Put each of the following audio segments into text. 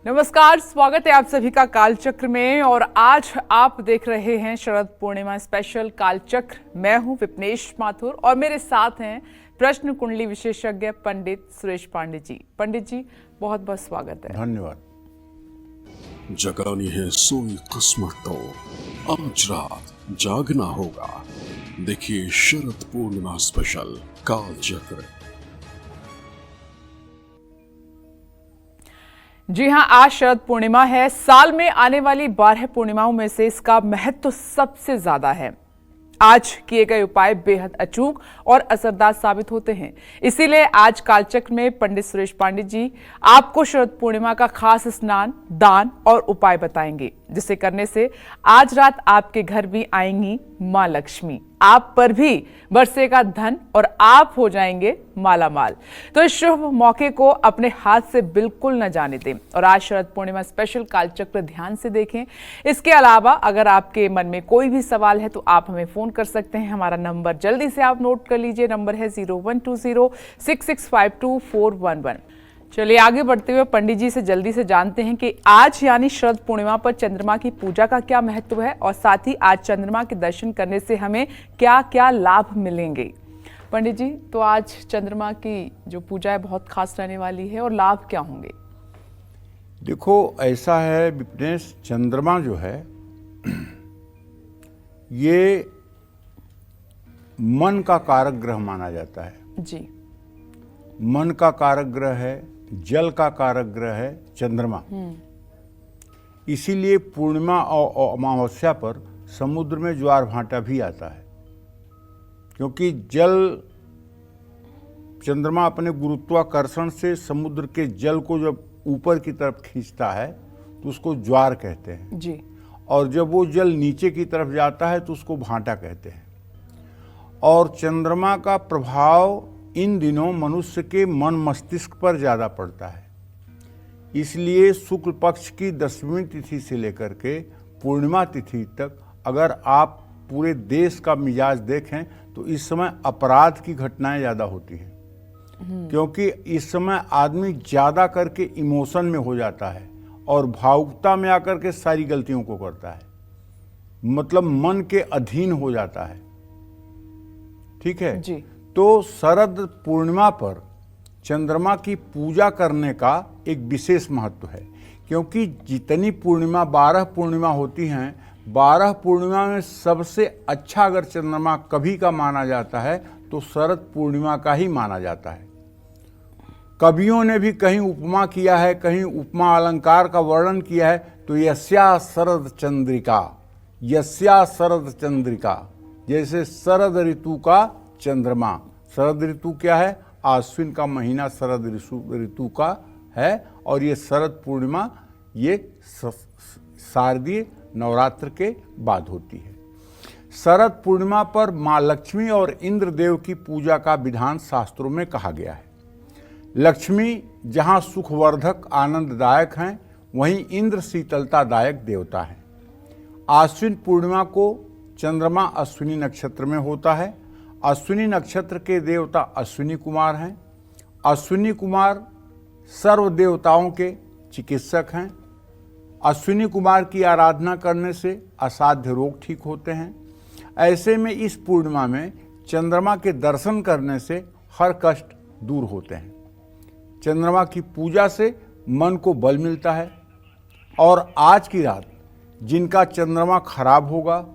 नमस्कार, स्वागत है आप सभी का कालचक्र में। और आज आप देख रहे हैं शरद पूर्णिमा स्पेशल कालचक्र। मैं हूं विपनेश माथुर और मेरे साथ हैं प्रश्न कुंडली विशेषज्ञ पंडित सुरेश पांडे जी। पंडित जी, बहुत बहुत स्वागत है। धन्यवाद। जगानी है सोई किस्मत तो आज रात जागना होगा। देखिए शरद पूर्णिमा स्पेशल कालचक्र। जी हां, आज शरद पूर्णिमा है। साल में आने वाली 12 पूर्णिमाओं में से इसका महत्व सबसे ज्यादा है। आज किए गए उपाय बेहद अचूक और असरदार साबित होते हैं। इसीलिए आज कालचक्र में पंडित सुरेश पांडे जी आपको शरद पूर्णिमा का खास स्नान, दान और उपाय बताएंगे, जिसे करने से आज रात आपके घर भी आएंगी मां लक्ष्मी, आप पर भी बरसेगा धन और आप हो जाएंगे माला माल। तो इस शुभ मौके को अपने हाथ से बिल्कुल न जाने दें और आज शरद पूर्णिमा स्पेशल कालचक्र ध्यान से देखें। इसके अलावा अगर आपके मन में कोई भी सवाल है तो आप हमें फोन कर सकते हैं। हमारा नंबर जल्दी से आप नोट कर लीजिए, नंबर है 01206652 चलिए आगे बढ़ते हुए पंडित जी से जल्दी से जानते हैं कि आज यानी शरद पूर्णिमा पर चंद्रमा की पूजा का क्या महत्व है और साथ ही आज चंद्रमा के दर्शन करने से हमें क्या क्या लाभ मिलेंगे। पंडित जी, तो आज चंद्रमा की जो पूजा है बहुत खास रहने वाली है और लाभ क्या होंगे? देखो, ऐसा है विपनेश, चंद्रमा जो है ये मन का कारक ग्रह माना जाता है। जी, मन का कारक ग्रह है, जल का कारक ग्रह है चंद्रमा। इसीलिए पूर्णिमा और अमावस्या पर समुद्र में ज्वार भाटा भी आता है, क्योंकि जल, चंद्रमा अपने गुरुत्वाकर्षण से समुद्र के जल को जब ऊपर की तरफ खींचता है तो उसको ज्वार कहते हैं जी। और जब वो जल नीचे की तरफ जाता है तो उसको भाटा कहते हैं। और चंद्रमा का प्रभाव इन दिनों मनुष्य के मन मस्तिष्क पर ज़्यादा पड़ता है। इसलिए शुक्ल पक्ष की 10वीं तिथि से लेकर के पूर्णिमा तिथि तक अगर आप पूरे देश का मिजाज देखें तो इस समय अपराध की घटनाएं ज़्यादा होती हैं, क्योंकि इस समय आदमी ज़्यादा करके इमोशन में हो जाता है और भावुकता में आकर के सारी गलतियों को करता है, मतलब मन के अधीन हो जाता है। ठीक है जी। तो शरद पूर्णिमा पर चंद्रमा की पूजा करने का एक विशेष महत्व है, क्योंकि जितनी पूर्णिमा 12 पूर्णिमा होती हैं, 12 पूर्णिमा में सबसे अच्छा अगर चंद्रमा कभी का माना जाता है तो शरद पूर्णिमा का ही माना जाता है। कवियों ने भी कहीं उपमा किया है, कहीं उपमा अलंकार का वर्णन किया है, तो यस्या शरद चंद्रिका, यस्या शरद चंद्रिका, जैसे शरद ऋतु का चंद्रमा। शरद ऋतु क्या है? आश्विन का महीना शरद ऋतु का है और ये शरद पूर्णिमा ये शारदीय नवरात्र के बाद होती है। शरद पूर्णिमा पर माँ लक्ष्मी और इंद्रदेव की पूजा का विधान शास्त्रों में कहा गया है। लक्ष्मी जहाँ सुखवर्धक आनंददायक हैं, वहीं इंद्र शीतलतादायक देवता हैं। आश्विन पूर्णिमा को चंद्रमा अश्विनी नक्षत्र में होता है। अश्विनी नक्षत्र के देवता अश्विनी कुमार हैं। अश्विनी कुमार सर्व देवताओं के चिकित्सक हैं। अश्विनी कुमार की आराधना करने से असाध्य रोग ठीक होते हैं। ऐसे में इस पूर्णिमा में चंद्रमा के दर्शन करने से हर कष्ट दूर होते हैं। चंद्रमा की पूजा से मन को बल मिलता है। और आज की रात जिनका चंद्रमा खराब होगा,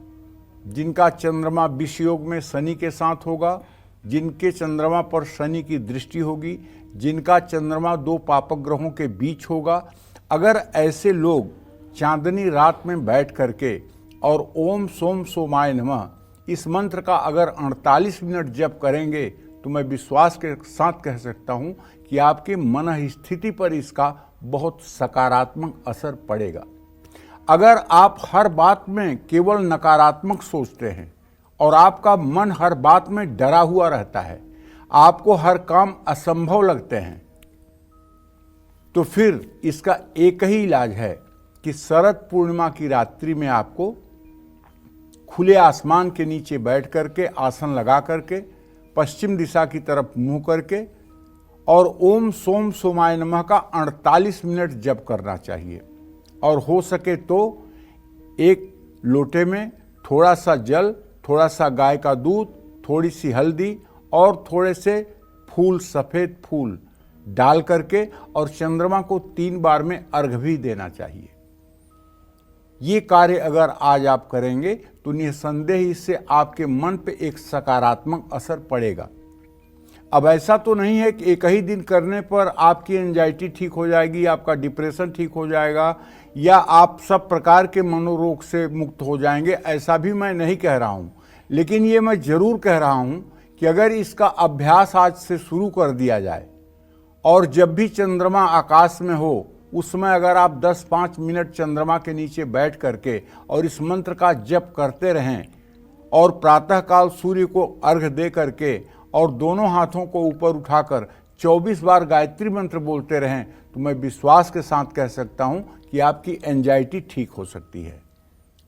जिनका चंद्रमा विष योग में शनि के साथ होगा, जिनके चंद्रमा पर शनि की दृष्टि होगी, जिनका चंद्रमा 2 पापक ग्रहों के बीच होगा, अगर ऐसे लोग चांदनी रात में बैठ करके और ओम सोम सोमाय नमः इस मंत्र का अगर 48 मिनट जप करेंगे तो मैं विश्वास के साथ कह सकता हूँ कि आपके मन स्थिति पर इसका बहुत सकारात्मक असर पड़ेगा। अगर आप हर बात में केवल नकारात्मक सोचते हैं और आपका मन हर बात में डरा हुआ रहता है, आपको हर काम असंभव लगते हैं, तो फिर इसका एक ही इलाज है कि शरद पूर्णिमा की रात्रि में आपको खुले आसमान के नीचे बैठ करके, आसन लगा करके, पश्चिम दिशा की तरफ मुंह करके और ओम सोम सोमाय नमः का 48 मिनट जप करना चाहिए। और हो सके तो एक लोटे में थोड़ा सा जल, थोड़ा सा गाय का दूध, थोड़ी सी हल्दी और थोड़े से फूल, सफ़ेद फूल डाल करके और चंद्रमा को 3 बार में अर्घ भी देना चाहिए। ये कार्य अगर आज आप करेंगे तो निसंदेह इससे आपके मन पे एक सकारात्मक असर पड़ेगा। अब ऐसा तो नहीं है कि एक ही दिन करने पर आपकी एंजाइटी ठीक हो जाएगी, आपका डिप्रेशन ठीक हो जाएगा या आप सब प्रकार के मनोरोग से मुक्त हो जाएंगे, ऐसा भी मैं नहीं कह रहा हूँ। लेकिन ये मैं जरूर कह रहा हूँ कि अगर इसका अभ्यास आज से शुरू कर दिया जाए और जब भी चंद्रमा आकाश में हो उस समय अगर आप 10-5 मिनट चंद्रमा के नीचे बैठ करके और इस मंत्र का जप करते रहें और प्रातःकाल सूर्य को अर्घ दे करके और दोनों हाथों को ऊपर उठाकर 24 बार गायत्री मंत्र बोलते रहें तो मैं विश्वास के साथ कह सकता हूं कि आपकी एंजाइटी ठीक हो सकती है,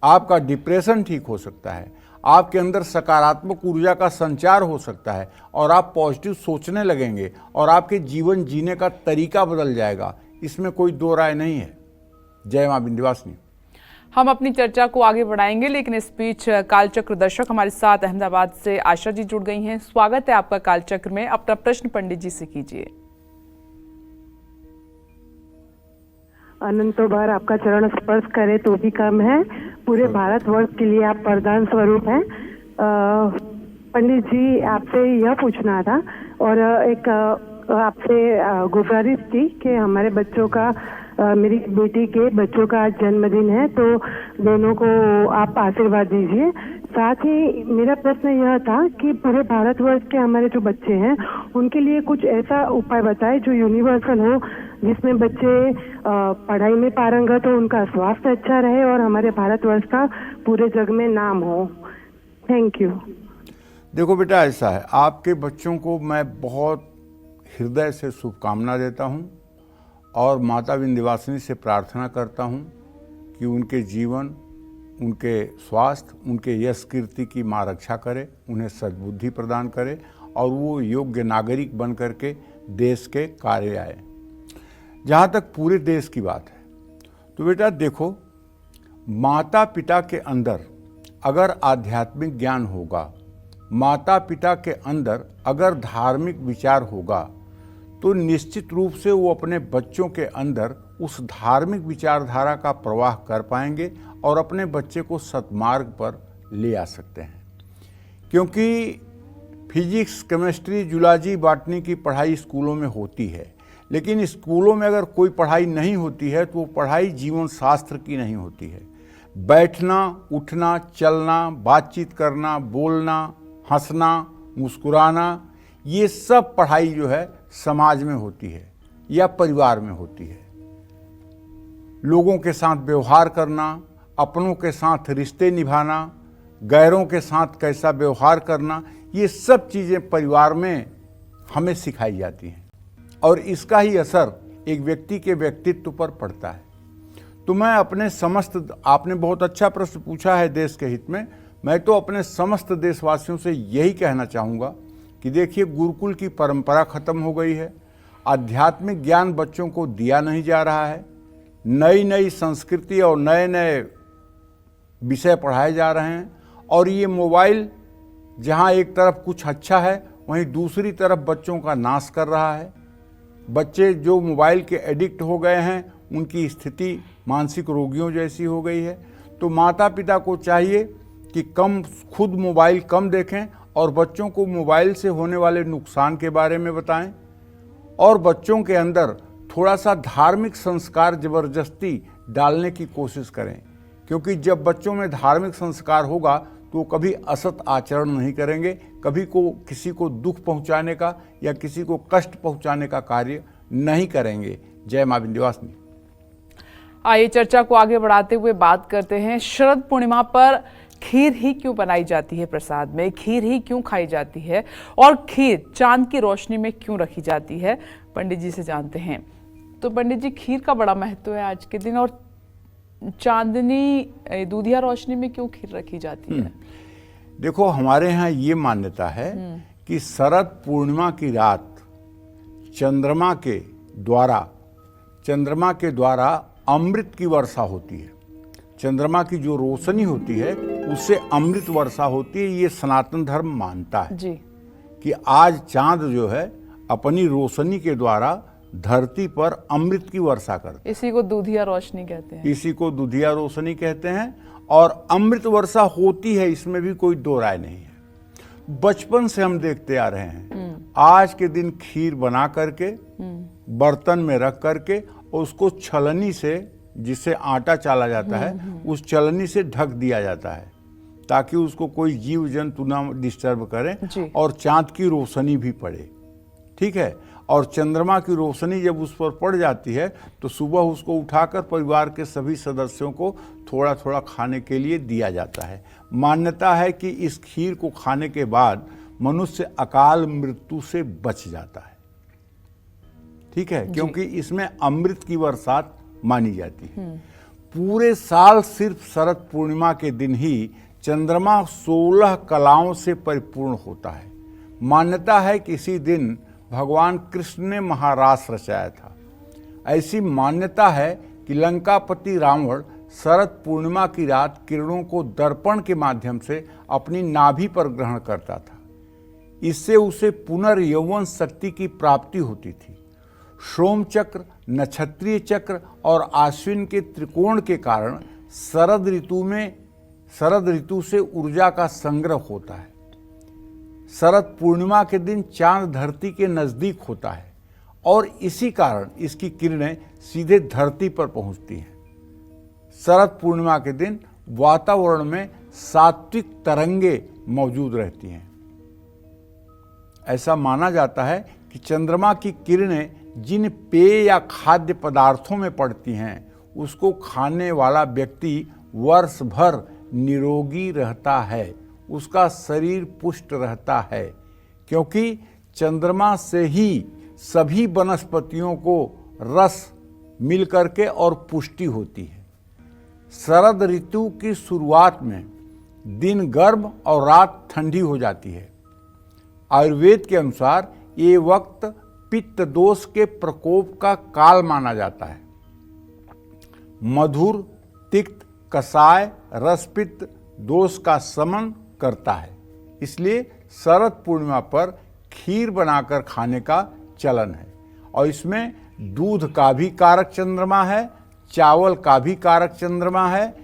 आपका डिप्रेशन ठीक हो सकता है, आपके अंदर सकारात्मक ऊर्जा का संचार हो सकता है और आप पॉजिटिव सोचने लगेंगे और आपके जीवन जीने का तरीका बदल जाएगा। इसमें कोई दो राय नहीं है। जय मां विंध्यवासिनी। हम अपनी चर्चा को आगे बढ़ाएंगे, लेकिन इस बीच कालचक्र दर्शक हमारे साथ अहमदाबाद से आशा जी जुड़ गई हैं। स्वागत है आपका कालचक्र में। अपना प्रश्न पंडित जी से कीजिए। अनंतो बार आपका चरण स्पर्श करे तो भी कम है। पूरे भारतवर्ष के लिए आप वरदान स्वरूप हैं। पंडित जी, आपसे यह पूछना था और एक आपसे गुजारिश थी कि हमारे बच्चों का, मेरी बेटी के बच्चों का आज जन्मदिन है, तो दोनों को आप आशीर्वाद दीजिए। साथ ही मेरा प्रश्न यह था कि पूरे भारतवर्ष के हमारे जो बच्चे हैं उनके लिए कुछ ऐसा उपाय बताएं जो यूनिवर्सल हो, जिसमें बच्चे पढ़ाई में पारंगत हो, उनका स्वास्थ्य अच्छा रहे और हमारे भारतवर्ष का पूरे जग में नाम हो। Thank you. देखो बेटा, ऐसा है, आपके बच्चों को मैं बहुत हृदय से शुभकामना देता हूँ और माता विंध्यवासिनी से प्रार्थना करता हूँ कि उनके जीवन, उनके स्वास्थ्य, उनके यश कीर्ति की माँ रक्षा करे, उन्हें सद्बुद्धि प्रदान करे और वो योग्य नागरिक बन करके देश के कार्य आए। जहाँ तक पूरे देश की बात है तो बेटा देखो, माता पिता के अंदर अगर आध्यात्मिक ज्ञान होगा, माता पिता के अंदर अगर धार्मिक विचार होगा तो निश्चित रूप से वो अपने बच्चों के अंदर उस धार्मिक विचारधारा का प्रवाह कर पाएंगे और अपने बच्चे को सतमार्ग पर ले आ सकते हैं। क्योंकि फिजिक्स, केमिस्ट्री, जूलॉजी, बॉटनी की पढ़ाई स्कूलों में होती है, लेकिन स्कूलों में अगर कोई पढ़ाई नहीं होती है तो वो पढ़ाई जीवन शास्त्र की नहीं होती है। बैठना, उठना, चलना, बातचीत करना, बोलना, हंसना, मुस्कुराना, ये सब पढ़ाई जो है समाज में होती है या परिवार में होती है। लोगों के साथ व्यवहार करना, अपनों के साथ रिश्ते निभाना, गैरों के साथ कैसा व्यवहार करना, ये सब चीज़ें परिवार में हमें सिखाई जाती हैं और इसका ही असर एक व्यक्ति के व्यक्तित्व पर पड़ता है। तो मैं अपने समस्त, आपने बहुत अच्छा प्रश्न पूछा है देश के हित में, मैं तो अपने समस्त देशवासियों से यही कहना चाहूँगा कि देखिए, गुरुकुल की परंपरा खत्म हो गई है, आध्यात्मिक ज्ञान बच्चों को दिया नहीं जा रहा है, नई नई संस्कृति और नए नए विषय पढ़ाए जा रहे हैं और ये मोबाइल जहाँ एक तरफ कुछ अच्छा है वहीं दूसरी तरफ बच्चों का नाश कर रहा है। बच्चे जो मोबाइल के एडिक्ट हो गए हैं उनकी स्थिति मानसिक रोगियों जैसी हो गई है। तो माता पिता को चाहिए कि खुद मोबाइल कम देखें और बच्चों को मोबाइल से होने वाले नुकसान के बारे में बताएं और बच्चों के अंदर थोड़ा सा धार्मिक संस्कार जबरदस्ती डालने की कोशिश करें, क्योंकि जब बच्चों में धार्मिक संस्कार होगा तो वो कभी असत आचरण नहीं करेंगे, कभी को किसी को दुख पहुंचाने का या किसी को कष्ट पहुंचाने का कार्य नहीं करेंगे। जय मां विंध्यवासिनी। आइए चर्चा को आगे बढ़ाते हुए बात करते हैं, शरद पूर्णिमा पर खीर ही क्यों बनाई जाती है प्रसाद में, खीर ही क्यों खाई जाती है और खीर चांद की रोशनी में क्यों रखी जाती है, पंडित जी से जानते हैं। तो पंडित जी, खीर का बड़ा महत्व है आज के दिन और चांदनी दूधिया रोशनी में क्यों खीर रखी जाती है? देखो, हमारे यहाँ ये मान्यता है कि शरद पूर्णिमा की रात चंद्रमा के द्वारा अमृत की वर्षा होती है। चंद्रमा की जो रोशनी होती है उससे अमृत वर्षा होती है। ये सनातन धर्म मानता है जी। कि आज चांद जो है अपनी रोशनी के द्वारा धरती पर अमृत की वर्षा करता है। इसी को दूधिया रोशनी कहते हैं। इसी को दुधिया रोशनी कहते हैं। और अमृत वर्षा होती है, इसमें भी कोई दो राय नहीं है। बचपन से हम देखते आ रहे हैं, आज के दिन खीर बना करके बर्तन में रख करके उसको छलनी से, जिससे आटा चाला जाता है, उस छलनी से ढक दिया जाता है ताकि उसको कोई जीव जंतु ना डिस्टर्ब करे और चांद की रोशनी भी पड़े। ठीक है। और चंद्रमा की रोशनी जब उस पर पड़ जाती है तो सुबह उसको उठाकर परिवार के सभी सदस्यों को थोड़ा थोड़ा खाने के लिए दिया जाता है। मान्यता है कि इस खीर को खाने के बाद मनुष्य अकाल मृत्यु से बच जाता है। ठीक है, क्योंकि इसमें अमृत की बरसात मानी जाती है। पूरे साल सिर्फ शरद पूर्णिमा के दिन ही चंद्रमा 16 कलाओं से परिपूर्ण होता है। मान्यता है कि इसी दिन भगवान कृष्ण ने महारास रचाया था। ऐसी मान्यता है कि लंकापति रावण शरद पूर्णिमा की रात किरणों को दर्पण के माध्यम से अपनी नाभि पर ग्रहण करता था। इससे उसे पुनर्यौवन शक्ति की प्राप्ति होती थी। सोम चक्र, नक्षत्रीय चक्र और आश्विन के त्रिकोण के कारण शरद ऋतु से ऊर्जा का संग्रह होता है। शरद पूर्णिमा के दिन चांद धरती के नजदीक होता है और इसी कारण इसकी किरणें सीधे धरती पर पहुंचती हैं। शरद पूर्णिमा के दिन वातावरण में सात्विक तरंगे मौजूद रहती हैं। ऐसा माना जाता है कि चंद्रमा की किरणें जिन पेय या खाद्य पदार्थों में पड़ती हैं उसको खाने वाला व्यक्ति वर्ष भर निरोगी रहता है, उसका शरीर पुष्ट रहता है, क्योंकि चंद्रमा से ही सभी वनस्पतियों को रस मिल करके और पुष्टि होती है। शरद ऋतु की शुरुआत में दिन गर्म और रात ठंडी हो जाती है। आयुर्वेद के अनुसार ये वक्त पित्त दोष के प्रकोप का काल माना जाता है। मधुर, तिक्त, कषाय रस पित्त दोष का शमन करता है। इसलिए शरद पूर्णिमा पर खीर बनाकर खाने का चलन है और इसमें दूध का भी कारक चंद्रमा है, चावल का भी कारक चंद्रमा है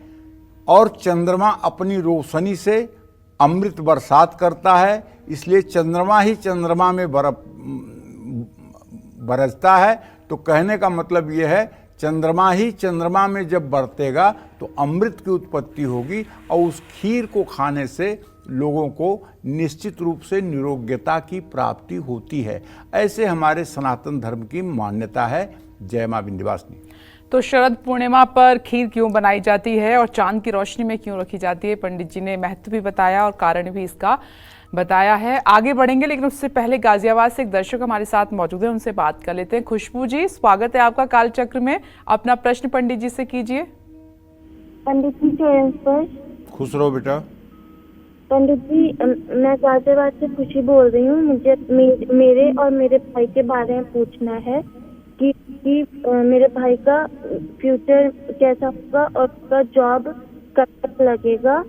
और चंद्रमा अपनी रोशनी से अमृत बरसात करता है। इसलिए चंद्रमा ही चंद्रमा में बरसता है। तो कहने का मतलब यह है, चंद्रमा ही चंद्रमा में जब बरतेगा तो अमृत की उत्पत्ति होगी और उस खीर को खाने से लोगों को निश्चित रूप से निरोग्यता की प्राप्ति होती है। ऐसे हमारे सनातन धर्म की मान्यता है। जय मां विंध्यवासिनी। तो शरद पूर्णिमा पर खीर क्यों बनाई जाती है और चांद की रोशनी में क्यों रखी जाती है, पंडित जी ने महत्व भी बताया और कारण भी इसका बताया है। आगे बढ़ेंगे, लेकिन उससे पहले गाजियाबाद से एक दर्शक हमारे साथ मौजूद है, उनसे बात कर लेते हैं। खुशबू जी, स्वागत है आपका कालचक्र में। अपना प्रश्न पंडित जी से कीजिए। पंडित जी चरण पर। खुश रहो बेटा। पंडित जी, मैं गाजियाबाद से खुशी बोल रही हूँ। मुझे मेरे और मेरे भाई के बारे में पूछना है कि मेरे भाई का फ्यूचर कैसा होगा और उसका जॉब कब तक लगेगा,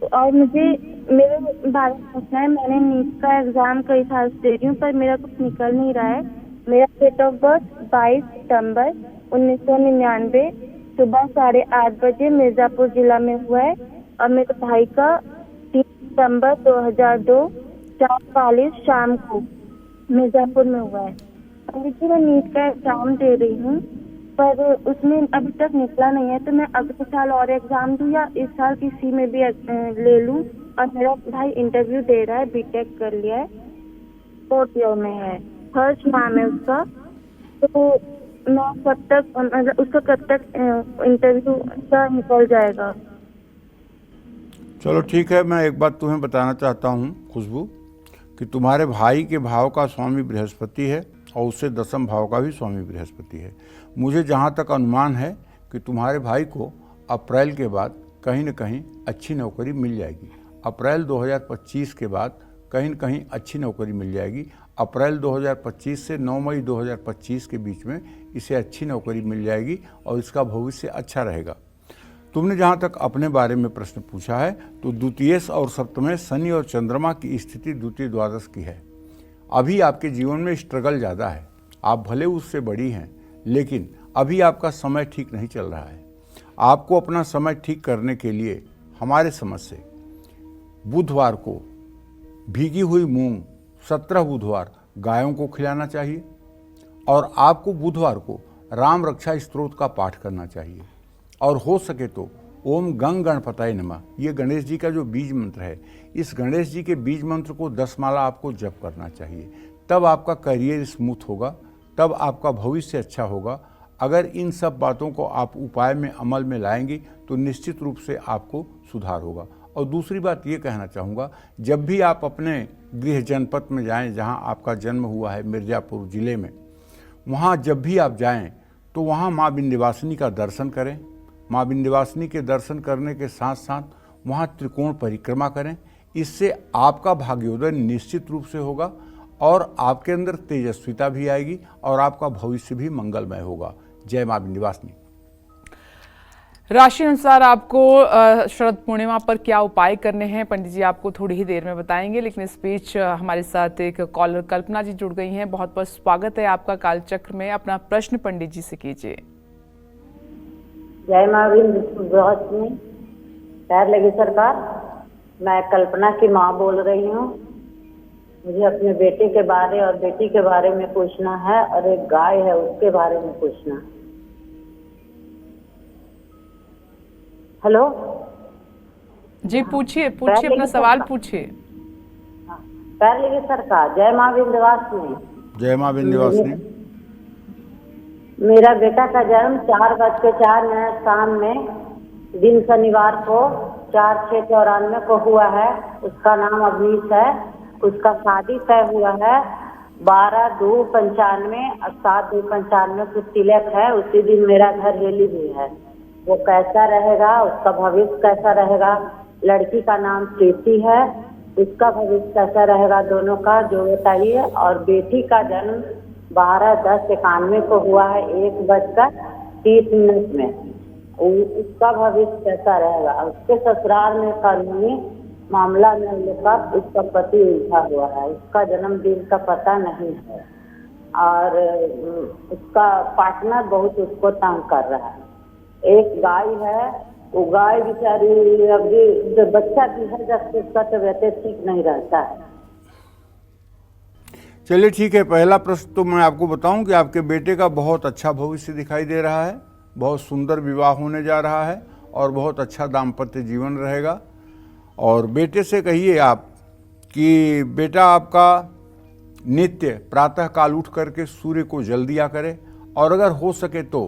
और मुझे मेरे बारे में पूछना है। मैंने नीट का एग्जाम कई साल से दे रही हूँ पर मेरा कुछ निकल नहीं रहा है। मेरा डेट ऑफ बर्थ 22 सितंबर 1999 सुबह 8:30 बजे मिर्जापुर जिला में हुआ है और मेरे भाई का 3 सितंबर 2002 4:40 शाम को मिर्जापुर में हुआ है। देखिए, मैं नीट का एग्जाम दे रही हूँ पर उसमें अभी तक निकला नहीं है, तो मैं अगले साल और एग्जाम दूँ या इस साल किसी में भी ले लूँ। और मेरा भाई इंटरव्यू दे रहा है, बीटेक कर लिया है, 4th ईयर में है, हर्ष नाम है उसका। तो मैं कब तक, मतलब उसका कब तक इंटरव्यू का निकल जाएगा? चलो ठीक है, मैं एक बात तुम्हें बताना चाहता हूँ खुशबू, कि तुम्हारे भाई के भाव का स्वामी बृहस्पति है और उससे 10वें भाव का भी स्वामी बृहस्पति है। मुझे जहाँ तक अनुमान है कि तुम्हारे भाई को अप्रैल के बाद कहीं न कहीं अच्छी नौकरी मिल जाएगी। अप्रैल 2025 के बाद कहीं न कहीं अच्छी नौकरी मिल जाएगी। अप्रैल 2025 से 9 मई 2025 के बीच में इसे अच्छी नौकरी मिल जाएगी और इसका भविष्य अच्छा रहेगा। तुमने जहाँ तक अपने बारे में प्रश्न पूछा है तो द्वितीयेश और सप्तमें शनि और चंद्रमा की स्थिति द्वितीय द्वादश की है। अभी आपके जीवन में स्ट्रगल ज़्यादा है, आप भले उससे बड़ी हैं, लेकिन अभी आपका समय ठीक नहीं चल रहा है। आपको अपना समय ठीक करने के लिए हमारे समझ से बुधवार को भीगी हुई मूंग 17 बुधवार गायों को खिलाना चाहिए और आपको बुधवार को राम रक्षा स्तोत्र का पाठ करना चाहिए और हो सके तो ओम गंग गणपताय नमः, ये गणेश जी का जो बीज मंत्र है, इस गणेश जी के बीज मंत्र को 10 माला आपको जप करना चाहिए। तब आपका करियर स्मूथ होगा, तब आपका भविष्य अच्छा होगा। अगर इन सब बातों को आप उपाय में अमल में लाएंगे तो निश्चित रूप से आपको सुधार होगा। और दूसरी बात ये कहना चाहूँगा, जब भी आप अपने गृह जनपद में जाएं, जहाँ आपका जन्म हुआ है मिर्ज़ापुर ज़िले में, वहाँ जब भी आप जाएं तो वहाँ माँ विंध्यवासिनी का दर्शन करें। माँ विंध्यवासिनी के दर्शन करने के साथ साथ वहाँ त्रिकोण परिक्रमा करें। इससे आपका भाग्योदय निश्चित रूप से होगा और आपके अंदर तेजस्विता भी आएगी और आपका भविष्य भी मंगलमय होगा। जय माँ विंध्यवासिनी। राशि अनुसार आपको शरद पूर्णिमा पर क्या उपाय करने हैं पंडित जी आपको थोड़ी ही देर में बताएंगे, लेकिन इस बीच हमारे साथ एक कॉलर कल्पना जी जुड़ गई हैं। बहुत बहुत स्वागत है आपका कालचक्र में। अपना प्रश्न पंडित जी से कीजिए। जय माँ विंध्यवासिनी, पैर लगी सरकार। मैं कल्पना की माँ बोल रही हूँ। मुझे अपने बेटे के बारे और बेटी के बारे में पूछना है और एक गाय है उसके बारे में पूछना है। हेलो जी, पूछिए अपना सवाल पूछिए। पैर लगी सरकार। जय माँ विंध्यवासिनी। जय माँ विंध्यवासिनी। मेरा बेटा का जन्म 4:04 शाम में दिन शनिवार को 4/6/94 को हुआ है। उसका नाम अवनीश है। उसका शादी तय हुआ है 12/2/95 और 7/2/95 को तिलक है। उसी दिन मेरा घर हेली भी है। वो कैसा रहेगा, उसका भविष्य कैसा रहेगा? लड़की का नाम प्रीति है, उसका भविष्य कैसा रहेगा, दोनों का जो बताइए। और बेटी का जन्म 12/10/91 को हुआ है 1:30 में। उसका भविष्य कैसा रहेगा? उसके ससुराल में कानूनी मामला में लेकर उसका पति उलझा हुआ है। उसका जन्मदिन का पता नहीं है और उसका पार्टनर बहुत उसको तंग कर रहा है। एक गाय है, वो गाय बेचारी अभी जो बच्चा भी है जब उसका तबीयत ठीक नहीं रहता है। चलिए ठीक है, पहला प्रश्न तो मैं आपको बताऊं कि आपके बेटे का बहुत अच्छा भविष्य दिखाई दे रहा है, बहुत सुंदर विवाह होने जा रहा है और बहुत अच्छा दाम्पत्य जीवन रहेगा। और बेटे से कहिए आप कि बेटा आपका नित्य प्रातः काल उठ करके सूर्य को जल दिया करे और अगर हो सके तो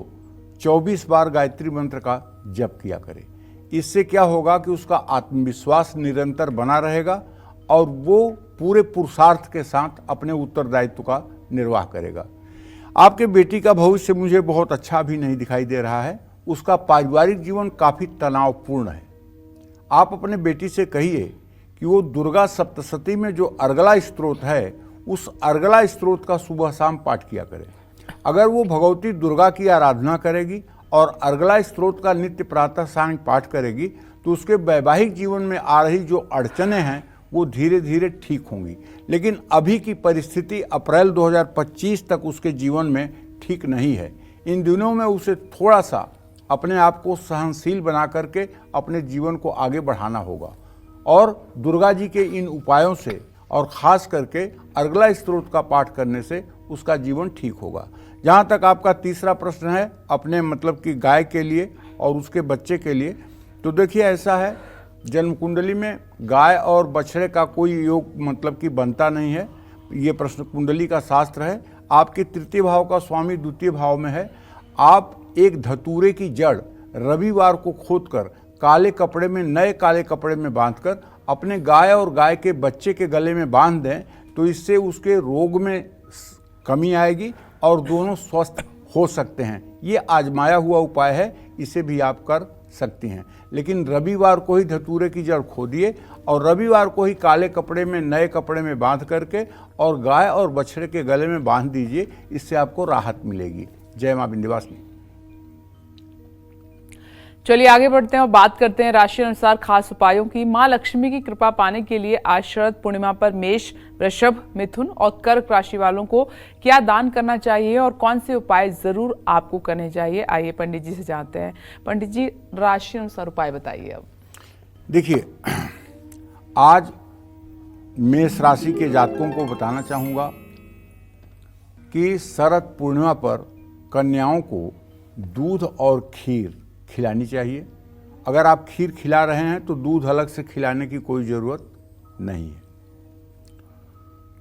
24 बार गायत्री मंत्र का जप किया करे। इससे क्या होगा कि उसका आत्मविश्वास निरंतर बना रहेगा और वो पूरे पुरुषार्थ के साथ अपने उत्तरदायित्व का निर्वाह करेगा। आपके बेटी का भविष्य मुझे बहुत अच्छा भी नहीं दिखाई दे रहा है। उसका पारिवारिक जीवन काफ़ी तनावपूर्ण है। आप अपने बेटी से कहिए कि वो दुर्गा सप्तशती में जो अर्गला स्तोत्र है, उस अर्गला स्तोत्र का सुबह शाम पाठ किया करे। अगर वो भगवती दुर्गा की आराधना करेगी और अर्गला स्तोत्र का नित्य प्रातः सांय पाठ करेगी तो उसके वैवाहिक जीवन में आ रही जो अड़चनें हैं वो धीरे धीरे ठीक होंगी। लेकिन अभी की परिस्थिति अप्रैल 2025 तक उसके जीवन में ठीक नहीं है। इन दिनों में उसे थोड़ा सा अपने आप को सहनशील बना करके अपने जीवन को आगे बढ़ाना होगा और दुर्गा जी के इन उपायों से और ख़ास करके अर्गला स्तोत्र का पाठ करने से उसका जीवन ठीक होगा। जहाँ तक आपका तीसरा प्रश्न है अपने मतलब कि गाय के लिए और उसके बच्चे के लिए, तो देखिए ऐसा है, जन्म कुंडली में गाय और बछड़े का कोई योग मतलब कि बनता नहीं है। ये प्रश्न कुंडली का शास्त्र है। आपके तृतीय भाव का स्वामी द्वितीय भाव में है। आप एक धतूरे की जड़ रविवार को खोदकर काले कपड़े में, नए काले कपड़े में बांधकर अपने गाय और गाय के बच्चे के गले में बांध दें तो इससे उसके रोग में कमी आएगी और दोनों स्वस्थ हो सकते हैं। ये आजमाया हुआ उपाय है, इसे भी आप कर सकती हैं। लेकिन रविवार को ही धतूरे की जड़ खोदिए और रविवार को ही काले कपड़े में, नए कपड़े में बांध करके और गाय और बछड़े के गले में बांध दीजिए, इससे आपको राहत मिलेगी। जय मां विंध्यवासिनी। चलिए आगे बढ़ते हैं और बात करते हैं राशि अनुसार खास उपायों की। मां लक्ष्मी की कृपा पाने के लिए आज शरद पूर्णिमा पर मेष, वृषभ, मिथुन और कर्क राशि वालों को क्या दान करना चाहिए और कौन से उपाय जरूर आपको करने चाहिए, आइए पंडित जी से जानते हैं। पंडित जी, राशि अनुसार उपाय बताइए। अब देखिए, आज मेष राशि के जातकों को बताना चाहूँगा कि शरद पूर्णिमा पर कन्याओं को दूध और खीर खिलानी चाहिए। अगर आप खीर खिला रहे हैं तो दूध अलग से खिलाने की कोई ज़रूरत नहीं है।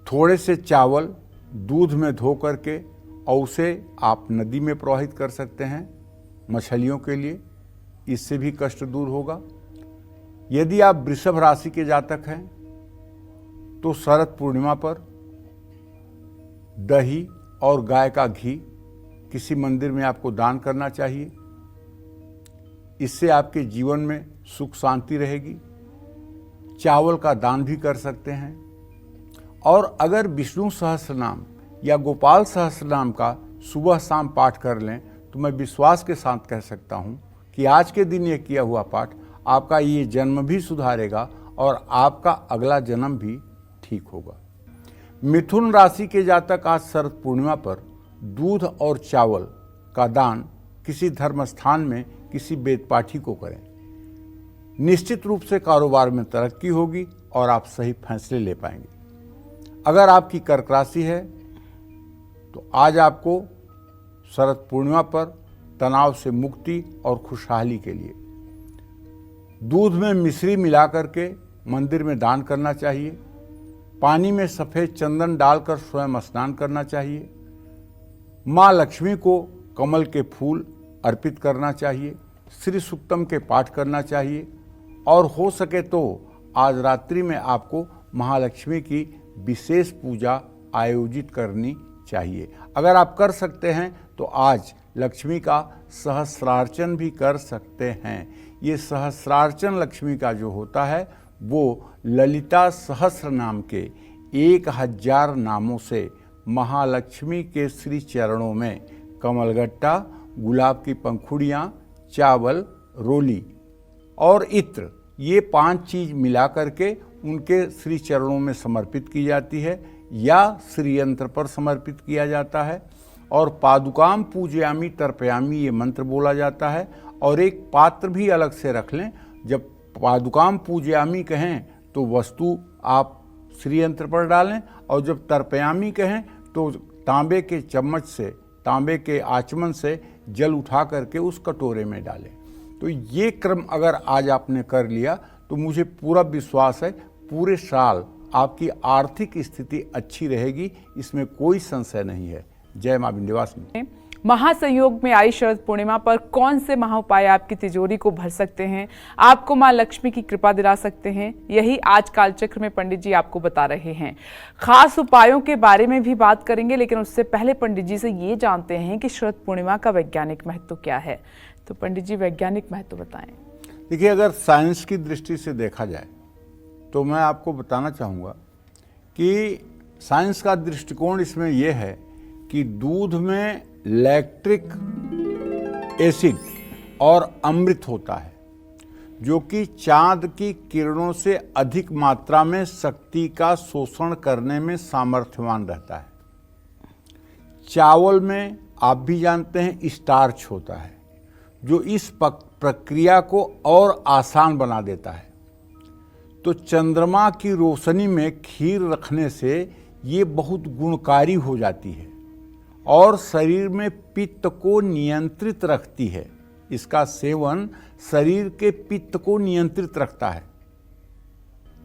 थोड़े से चावल दूध में धो करके और उसे आप नदी में प्रवाहित कर सकते हैं मछलियों के लिए, इससे भी कष्ट दूर होगा। यदि आप वृषभ राशि के जातक हैं तो शरद पूर्णिमा पर दही और गाय का घी किसी मंदिर में आपको दान करना चाहिए। इससे आपके जीवन में सुख शांति रहेगी। चावल का दान भी कर सकते हैं। और अगर विष्णु सहस्त्रनाम या गोपाल सहस्त्रनाम का सुबह शाम पाठ कर लें तो मैं विश्वास के साथ कह सकता हूं कि आज के दिन ये किया हुआ पाठ आपका ये जन्म भी सुधारेगा और आपका अगला जन्म भी ठीक होगा। मिथुन राशि के जातक आज शरद पूर्णिमा पर दूध और चावल का दान किसी धर्म स्थान में किसी वेद पाठी को करें। निश्चित रूप से कारोबार में तरक्की होगी और आप सही फैसले ले पाएंगे। अगर आपकी कर्क राशि है तो आज आपको शरद पूर्णिमा पर तनाव से मुक्ति और खुशहाली के लिए दूध में मिश्री मिला करके मंदिर में दान करना चाहिए। पानी में सफ़ेद चंदन डालकर स्वयं स्नान करना चाहिए। माँ लक्ष्मी को कमल के फूल अर्पित करना चाहिए। श्री सूक्तम के पाठ करना चाहिए और हो सके तो आज रात्रि में आपको महालक्ष्मी की विशेष पूजा आयोजित करनी चाहिए। अगर आप कर सकते हैं तो आज लक्ष्मी का सहस्रार्चन भी कर सकते हैं। ये सहस्रार्चन लक्ष्मी का जो होता है वो ललिता सहस्र नाम के 1000 नामों से महालक्ष्मी के श्री चरणों में कमलगट्टा, गुलाब की पंखुड़ियाँ, चावल, रोली और इत्र, ये 5 चीज़ मिला करके उनके श्री चरणों में समर्पित की जाती है या श्री यंत्र पर समर्पित किया जाता है। और पादुकाम पूजयामी तर्पयामी ये मंत्र बोला जाता है। और एक पात्र भी अलग से रख लें। जब पादुकाम पूजयामी कहें तो वस्तु आप श्री यंत्र पर डालें और जब तर्पयामी कहें तो तांबे के चम्मच से, तांबे के आचमन से जल उठा करके उस कटोरे में डालें। तो ये क्रम अगर आज आपने कर लिया तो मुझे पूरा विश्वास है पूरे साल आपकी आर्थिक स्थिति अच्छी रहेगी, इसमें कोई संशय नहीं है। जय मां विंध्यवासिनी। महासंयोग में आई शरद पूर्णिमा पर कौन से महाउपाय आपकी तिजोरी को भर सकते हैं, आपको मां लक्ष्मी की कृपा दिला सकते हैं, यही आज कालचक्र में पंडित जी आपको बता रहे हैं। खास उपायों के बारे में भी बात करेंगे, लेकिन उससे पहले पंडित जी से ये जानते हैं कि शरद पूर्णिमा का वैज्ञानिक महत्व क्या है। तो पंडित जी, वैज्ञानिक महत्व बताएं। देखिए, अगर साइंस की दृष्टि से देखा जाए तो मैं आपको बताना चाहूँगा कि साइंस का दृष्टिकोण इसमें यह है कि दूध में लैक्टिक एसिड और अमृत होता है जो कि चांद की किरणों से अधिक मात्रा में शक्ति का शोषण करने में सामर्थ्यवान रहता है। चावल में आप भी जानते हैं स्टार्च होता है जो इस प्रक्रिया को और आसान बना देता है। तो चंद्रमा की रोशनी में खीर रखने से ये बहुत गुणकारी हो जाती है और शरीर में पित्त को नियंत्रित रखती है। इसका सेवन शरीर के पित्त को नियंत्रित रखता है।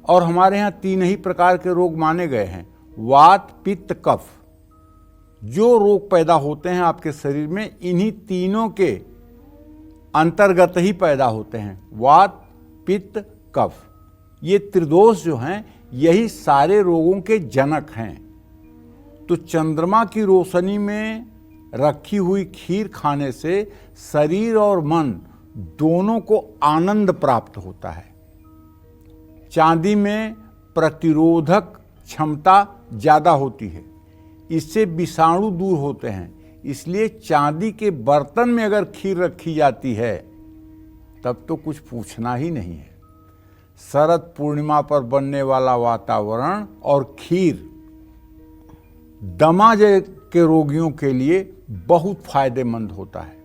और हमारे यहाँ 3 ही प्रकार के रोग माने गए हैं, वात, पित्त, कफ। जो रोग पैदा होते हैं आपके शरीर में इन्हीं तीनों के अंतर्गत ही पैदा होते हैं, वात, पित्त, कफ। ये त्रिदोष जो हैं यही सारे रोगों के जनक हैं। तो चंद्रमा की रोशनी में रखी हुई खीर खाने से शरीर और मन दोनों को आनंद प्राप्त होता है। चांदी में प्रतिरोधक क्षमता ज़्यादा होती है, इससे विषाणु दूर होते हैं। इसलिए चांदी के बर्तन में अगर खीर रखी जाती है तब तो कुछ पूछना ही नहीं है। शरद पूर्णिमा पर बनने वाला वातावरण और खीर दमा के रोगियों के लिए बहुत फायदेमंद होता है।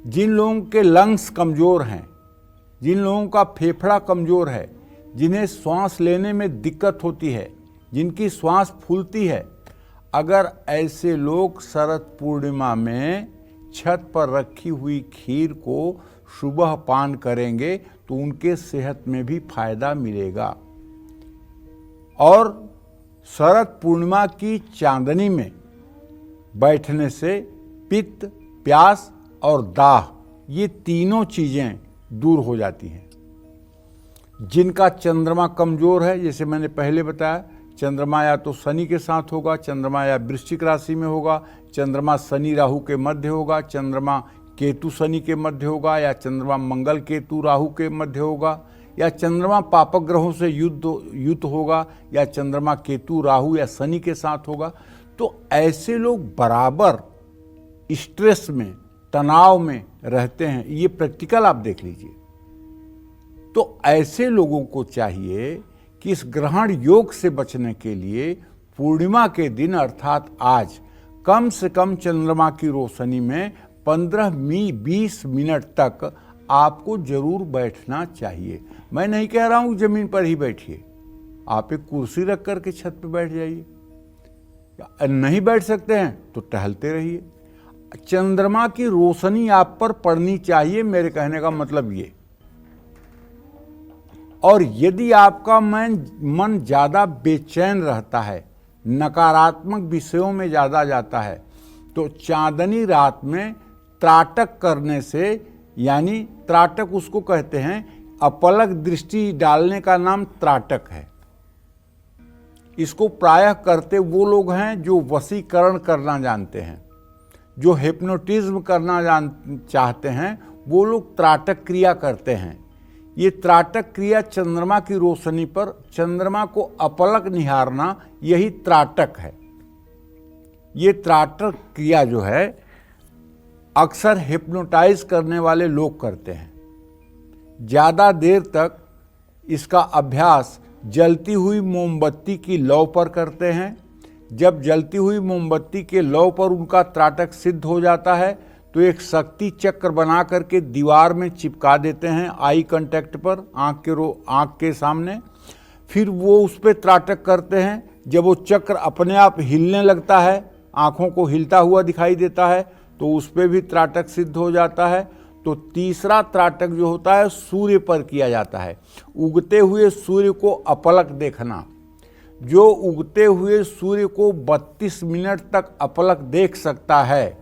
जिन लोगों के लंग्स कमज़ोर हैं, जिन लोगों का फेफड़ा कमज़ोर है, जिन्हें श्वास लेने में दिक्कत होती है, जिनकी श्वास फूलती है, अगर ऐसे लोग शरद पूर्णिमा में छत पर रखी हुई खीर को सुबह पान करेंगे तो उनके सेहत में भी फायदा मिलेगा। और शरद पूर्णिमा की चांदनी में बैठने से पित्त, प्यास और दाह ये तीनों चीज़ें दूर हो जाती हैं। जिनका चंद्रमा कमज़ोर है, जैसे मैंने पहले बताया, चंद्रमा या तो शनि के साथ होगा, चंद्रमा या वृश्चिक राशि में होगा, चंद्रमा शनि राहु के मध्य होगा, चंद्रमा केतु शनि के मध्य होगा, या चंद्रमा मंगल केतु राहु के मध्य होगा, या चंद्रमा पापक ग्रहों से युद्ध होगा, या चंद्रमा केतु राहु या शनि के साथ होगा। तो ऐसे लोग बराबर स्ट्रेस में, तनाव में रहते हैं। ये प्रैक्टिकल आप देख लीजिए। तो ऐसे लोगों को चाहिए कि इस ग्रहण योग से बचने के लिए पूर्णिमा के दिन अर्थात आज कम से कम चंद्रमा की रोशनी में 15-20 मिनट तक आपको जरूर बैठना चाहिए। मैं नहीं कह रहा हूं जमीन पर ही बैठिए, आप एक कुर्सी रख करके छत पर बैठ जाइए। नहीं बैठ सकते हैं तो टहलते रहिए। चंद्रमा की रोशनी आप पर पड़नी चाहिए, मेरे कहने का मतलब ये। और यदि आपका मन ज़्यादा बेचैन रहता है, नकारात्मक विषयों में ज़्यादा जाता है, तो चांदनी रात में त्राटक करने से, यानी त्राटक उसको कहते हैं, अपलक दृष्टि डालने का नाम त्राटक है। इसको प्रायः करते वो लोग हैं जो वशीकरण करना जानते हैं, जो हिप्नोटिज्म करना चाहते हैं, वो लोग त्राटक क्रिया करते हैं। ये त्राटक क्रिया चंद्रमा की रोशनी पर चंद्रमा को अपलक निहारना, यही त्राटक है। ये त्राटक क्रिया जो है अक्सर हिप्नोटाइज करने वाले लोग करते हैं। ज़्यादा देर तक इसका अभ्यास जलती हुई मोमबत्ती की लौ पर करते हैं। जब जलती हुई मोमबत्ती के लौ पर उनका त्राटक सिद्ध हो जाता है तो एक शक्ति चक्र बना करके दीवार में चिपका देते हैं, आई कांटेक्ट पर, आँख के सामने। फिर वो उस पर त्राटक करते हैं। जब वो चक्र अपने आप हिलने लगता है, आँखों को हिलता हुआ दिखाई देता है, तो उस पर भी त्राटक सिद्ध हो जाता है। तो तीसरा त्राटक जो होता है सूर्य पर किया जाता है। उगते हुए सूर्य को अपलक देखना। जो उगते हुए सूर्य को 32 मिनट तक अपलक देख सकता है,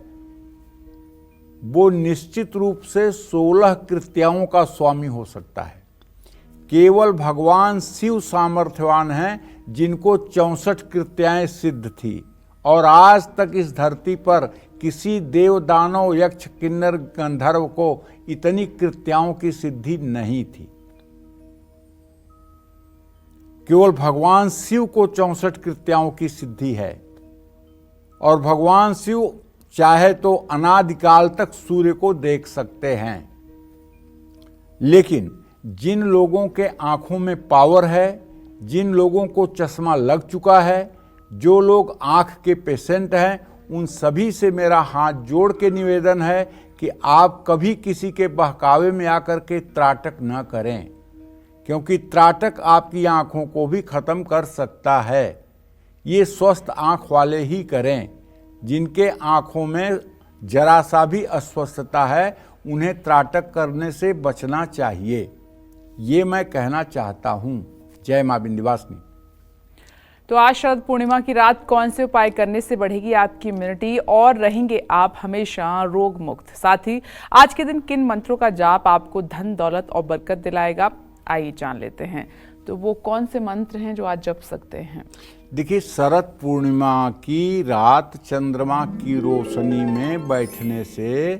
वो निश्चित रूप से 16 कृत्याओं का स्वामी हो सकता है। केवल भगवान शिव सामर्थ्यवान हैं जिनको 64 कृत्याएं सिद्ध थी, और आज तक इस धरती पर किसी देव, दानव, यक्ष, किन्नर, गंधर्व को इतनी कृत्याओं की सिद्धि नहीं थी। केवल भगवान शिव को 64 कृत्याओं की सिद्धि है। और भगवान शिव चाहे तो अनादिकाल तक सूर्य को देख सकते हैं। लेकिन जिन लोगों के आंखों में पावर है, जिन लोगों को चश्मा लग चुका है, जो लोग आंख के पेशेंट हैं, उन सभी से मेरा हाथ जोड़ के निवेदन है कि आप कभी किसी के बहकावे में आकर के त्राटक न करें, क्योंकि त्राटक आपकी आंखों को भी खत्म कर सकता है। ये स्वस्थ आंख वाले ही करें। जिनके आंखों में जरा सा भी अस्वस्थता है, उन्हें त्राटक करने से बचना चाहिए। ये मैं कहना चाहता हूँ। जय मां विंध्यवासिनी। तो आज शरद पूर्णिमा की रात कौन से उपाय करने से बढ़ेगी आपकी इम्यूनिटी और रहेंगे आप हमेशा रोग मुक्त? साथ ही आज के दिन किन मंत्रों का जाप आपको धन, दौलत और बरकत दिलाएगा? आइए जान लेते हैं। तो वो कौन से मंत्र हैं जो आज जप सकते हैं? देखिए, शरद पूर्णिमा की रात चंद्रमा की रोशनी में बैठने से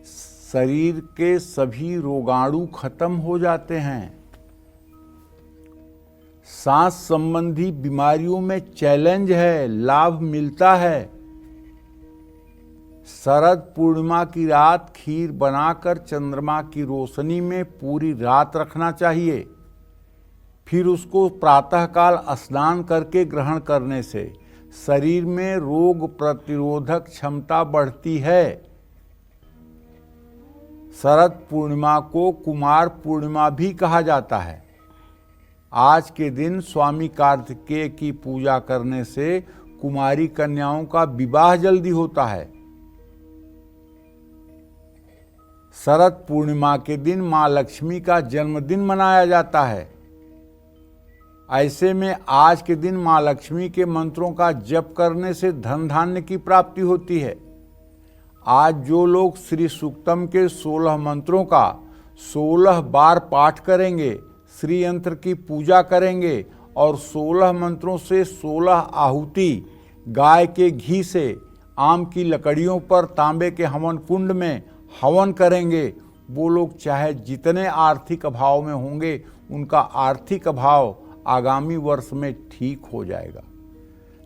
शरीर के सभी रोगाणु खत्म हो जाते हैं। सांस संबंधी बीमारियों में चैलेंज है, लाभ मिलता है। शरद पूर्णिमा की रात खीर बनाकर चंद्रमा की रोशनी में पूरी रात रखना चाहिए। फिर उसको प्रातःकाल स्नान करके ग्रहण करने से शरीर में रोग प्रतिरोधक क्षमता बढ़ती है। शरद पूर्णिमा को कुमार पूर्णिमा भी कहा जाता है। आज के दिन स्वामी कार्तिकेय की पूजा करने से कुमारी कन्याओं का विवाह जल्दी होता है। शरद पूर्णिमा के दिन मां लक्ष्मी का जन्मदिन मनाया जाता है। ऐसे में आज के दिन मां लक्ष्मी के मंत्रों का जप करने से धन धान्य की प्राप्ति होती है। आज जो लोग श्री सूक्तम के 16 मंत्रों का 16 बार पाठ करेंगे, श्री यंत्र की पूजा करेंगे और 16 मंत्रों से 16 आहुति गाय के घी से आम की लकड़ियों पर तांबे के हवन कुंड में हवन करेंगे, वो लोग चाहे जितने आर्थिक अभाव में होंगे, उनका आर्थिक अभाव आगामी वर्ष में ठीक हो जाएगा।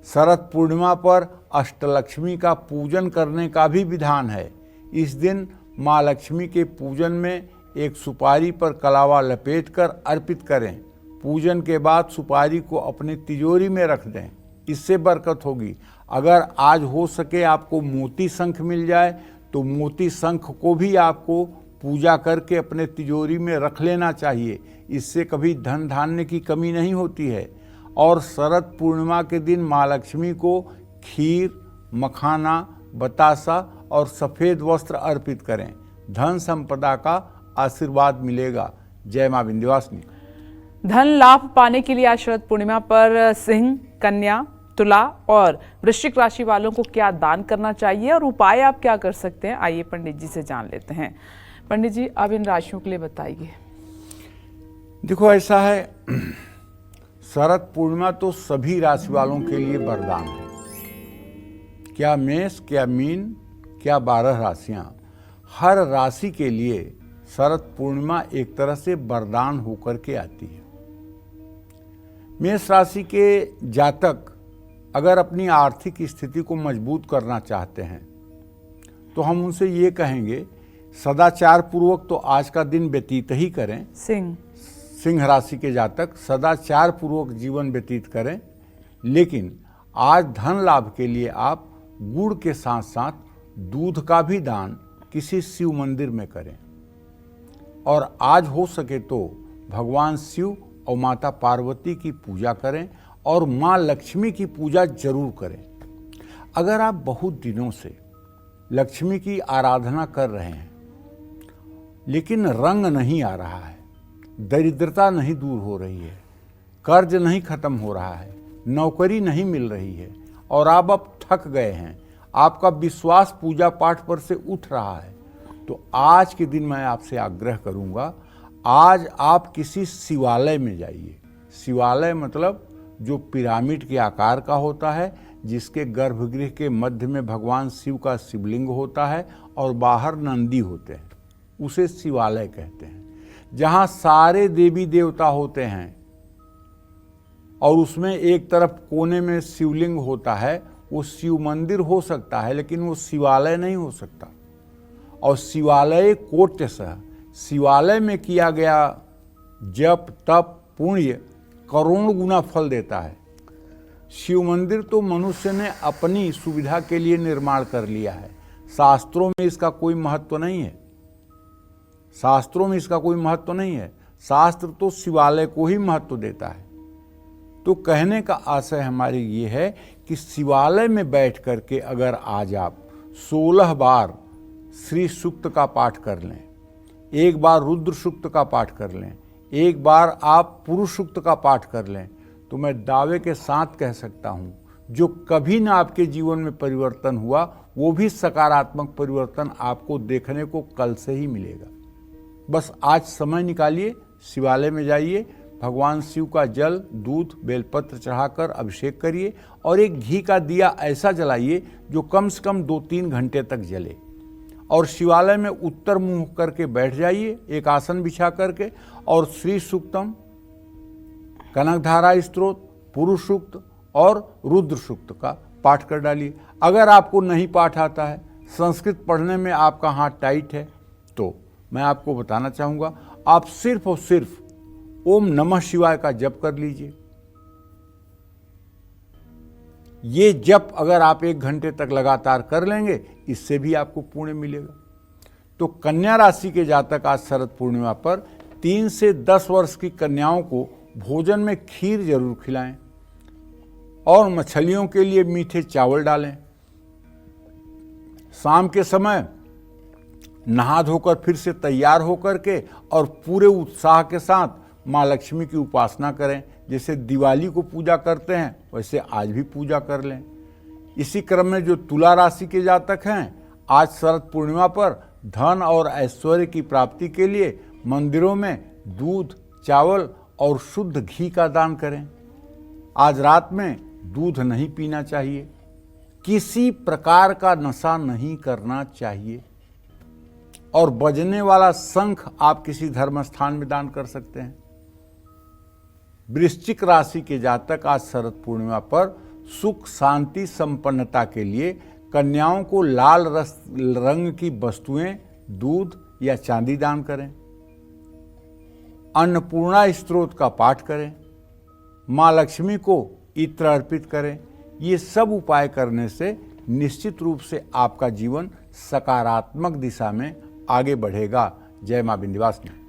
शरद पूर्णिमा पर अष्टलक्ष्मी का पूजन करने का भी विधान है। इस दिन माँ लक्ष्मी के पूजन में एक सुपारी पर कलावा लपेटकर अर्पित करें। पूजन के बाद सुपारी को अपनी तिजोरी में रख दें, इससे बरकत होगी। अगर आज हो सके आपको मोती शंख मिल जाए तो मोती शंख को भी आपको पूजा करके अपने तिजोरी में रख लेना चाहिए। इससे कभी धन धान्य की कमी नहीं होती है। और शरद पूर्णिमा के दिन माँ लक्ष्मी को खीर, मखाना, बतासा और सफ़ेद वस्त्र अर्पित करें। धन संपदा का आशीर्वाद मिलेगा। जय माँ विंध्यवासिनी। धन लाभ पाने के लिए आज शरद पूर्णिमा पर सिंह, कन्या, तुला और वृश्चिक राशि वालों को क्या दान करना चाहिए और उपाय आप क्या कर सकते हैं, आइए पंडित जी से जान लेते हैं। पंडित जी, अब इन राशियों के लिए बताइए। देखो, ऐसा है, शरद पूर्णिमा तो सभी राशि वालों के लिए वरदान है। क्या मेष, क्या मीन, क्या 12 राशियां, हर राशि के लिए शरद पूर्णिमा एक तरह से वरदान होकर के आती है। मेष राशि के जातक अगर अपनी आर्थिक स्थिति को मजबूत करना चाहते हैं तो हम उनसे ये कहेंगे, सदाचार पूर्वक तो आज का दिन व्यतीत ही करें। सिंह राशि के जातक सदाचार पूर्वक जीवन व्यतीत करें, लेकिन आज धन लाभ के लिए आप गुड़ के साथ साथ दूध का भी दान किसी शिव मंदिर में करें। और आज हो सके तो भगवान शिव और माता पार्वती की पूजा करें और माँ लक्ष्मी की पूजा जरूर करें। अगर आप बहुत दिनों से लक्ष्मी की आराधना कर रहे हैं लेकिन रंग नहीं आ रहा है, दरिद्रता नहीं दूर हो रही है, कर्ज नहीं खत्म हो रहा है, नौकरी नहीं मिल रही है और आप अब थक गए हैं, आपका विश्वास पूजा पाठ पर से उठ रहा है, तो आज के दिन मैं आपसे आग्रह करूंगा, आज आप किसी शिवालय में जाइए। शिवालय मतलब जो पिरामिड के आकार का होता है, जिसके गर्भगृह के मध्य में भगवान शिव का शिवलिंग होता है और बाहर नंदी होते हैं, उसे शिवालय कहते हैं। जहाँ सारे देवी देवता होते हैं और उसमें एक तरफ कोने में शिवलिंग होता है, वो शिव मंदिर हो सकता है लेकिन वो शिवालय नहीं हो सकता। और शिवालय कोट्यसः, शिवालय में किया गया जप तप पुण्य करोड़ गुना फल देता है। शिव मंदिर तो मनुष्य ने अपनी सुविधा के लिए निर्माण कर लिया है, शास्त्रों में इसका कोई महत्व नहीं है। शास्त्रों में इसका कोई महत्व नहीं है, शास्त्र तो शिवालय को ही महत्व देता है। तो कहने का आशय हमारी ये है कि शिवालय में बैठ करके अगर आज आप 16 बार श्री सूक्त का पाठ कर लें, एक बार रुद्र सूक्त का पाठ कर लें, एक बार आप पुरुष सूक्त का पाठ कर लें, तो मैं दावे के साथ कह सकता हूँ, जो कभी ना आपके जीवन में परिवर्तन हुआ वो भी सकारात्मक परिवर्तन आपको देखने को कल से ही मिलेगा। बस आज समय निकालिए, शिवालय में जाइए, भगवान शिव का जल, दूध, बेलपत्र चढ़ाकर अभिषेक करिए और एक घी का दिया ऐसा जलाइए जो कम से कम 2-3 घंटे तक जले। और शिवालय में उत्तर मुंह करके बैठ जाइए, एक आसन बिछा करके, और श्री सूक्तम, कनकधारा स्तोत्र, पुरुष सूक्त और रुद्र सूक्त का पाठ कर डालिए। अगर आपको नहीं पाठ आता है, संस्कृत पढ़ने में आपका हाथ टाइट है, तो मैं आपको बताना चाहूँगा, आप सिर्फ और सिर्फ ओम नमः शिवाय का जप कर लीजिए। ये जप अगर आप 1 घंटे तक लगातार कर लेंगे, इससे भी आपको पुण्य मिलेगा। तो कन्या राशि के जातक आज शरद पूर्णिमा पर 3 से 10 वर्ष की कन्याओं को भोजन में खीर जरूर खिलाएं और मछलियों के लिए मीठे चावल डालें। शाम के समय नहा धोकर फिर से तैयार होकर के और पूरे उत्साह के साथ माँ लक्ष्मी की उपासना करें। जैसे दिवाली को पूजा करते हैं, वैसे आज भी पूजा कर लें। इसी क्रम में जो तुला राशि के जातक हैं, आज शरद पूर्णिमा पर धन और ऐश्वर्य की प्राप्ति के लिए मंदिरों में दूध, चावल और शुद्ध घी का दान करें। आज रात में दूध नहीं पीना चाहिए, किसी प्रकार का नशा नहीं करना चाहिए, और बजने वाला शंख आप किसी धर्म स्थान में दान कर सकते हैं। वृश्चिक राशि के जातक आज शरद पूर्णिमा पर सुख, शांति, संपन्नता के लिए कन्याओं को लाल रंग की वस्तुएं, दूध या चांदी दान करें। अन्नपूर्णा स्तोत्र का पाठ करें। माँ लक्ष्मी को इत्र अर्पित करें। ये सब उपाय करने से निश्चित रूप से आपका जीवन सकारात्मक दिशा में आगे बढ़ेगा। जय माँ विंध्यवासिनी।